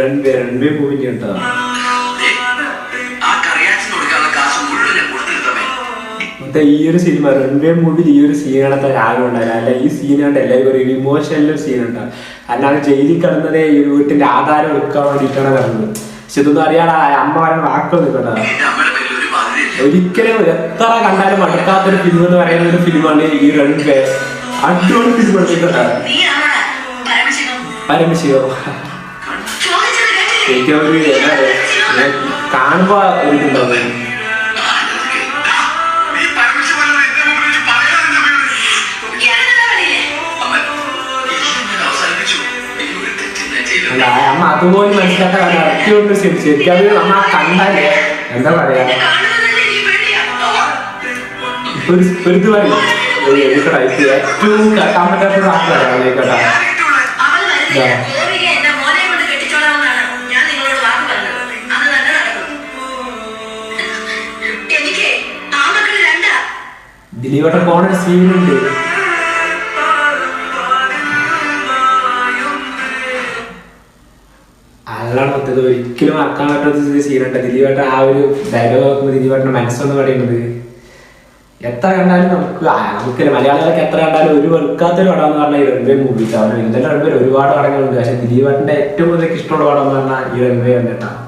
Runway മൂവിന്റെ കേട്ടോ. ഈ ഒരു സിനിമ റൺവേ മൂവിയിൽ ഈ ഒരു സീൻ കണ്ടത്ത ആരും ഉണ്ടായില്ല. അല്ല ഈ സീൻ കണ്ട് എല്ലാവരും ഒരു ഇമോഷണൽ സീൻ ഉണ്ടാവും. അല്ലാതെ ജയിലിൽ കിടന്നതേ ഈ വീട്ടിന്റെ ആധാരം എടുക്കാൻ വേണ്ടിയിട്ടാണ് കിടന്നത്. പക്ഷെ ഇതൊന്നും അറിയാതെ അമ്മ പറയുന്ന വാക്കുകൾ നിൽക്കട്ടെ. ഒരിക്കലും എത്ര കണ്ടാലും മടുക്കാത്തൊരു ഫിലിം എന്ന് പറയുന്ന ഒരു ഫിലിമാണ് ഈ റൺവേ. അടിപൊളി ഫിലിമാണ് പരമശിവം. എനിക്ക് ഒരു കാണുമ്പോ ഒരിതുണ്ടാവും. അമ്മ അതുപോലെ മനസ്സിലാക്കാൻ ഇറക്കിയോണ്ട് ശരിക്കും അത് നമ്മ കണ്ടാലേ എന്താ പറയാ ഒരു ഇത് പറയും ഏറ്റവും കേൾക്കാൻ പറ്റാത്ത ആൾക്കാരാണ് കേട്ടാ. ദിലീപേട്ടൻ പോണ സീനുണ്ട്. അതാണ് മൊത്തത് ഒരിക്കലും മറക്കാൻ പറ്റാത്ത സീനുണ്ട്. ദിലീപേട്ടൻ ആ ഒരു ഡയലോഗ് നോക്കുമ്പോൾ ദിലീപേട്ടൻ്റെ മനസ്സെന്ന് പറയുന്നത് എത്ര കണ്ടാലും നമുക്ക് മലയാളികൾക്ക് എത്ര കണ്ടാലും ഒരു വെറുക്കാത്തൊരു പടം എന്ന് പറഞ്ഞാൽ ഈ റൺവേ മൂവീസ്. അവർ ഇന്നലെ റൺവേ ഒരുപാട് പടങ്ങളുണ്ട്. പക്ഷെ ദിലീപേട്ടൻ്റെ ഏറ്റവും കൂടുതൽ ഇഷ്ടമുള്ള പടം എന്ന് പറഞ്ഞാൽ ഈ റൺവേ കണ്ടിട്ടാണ്.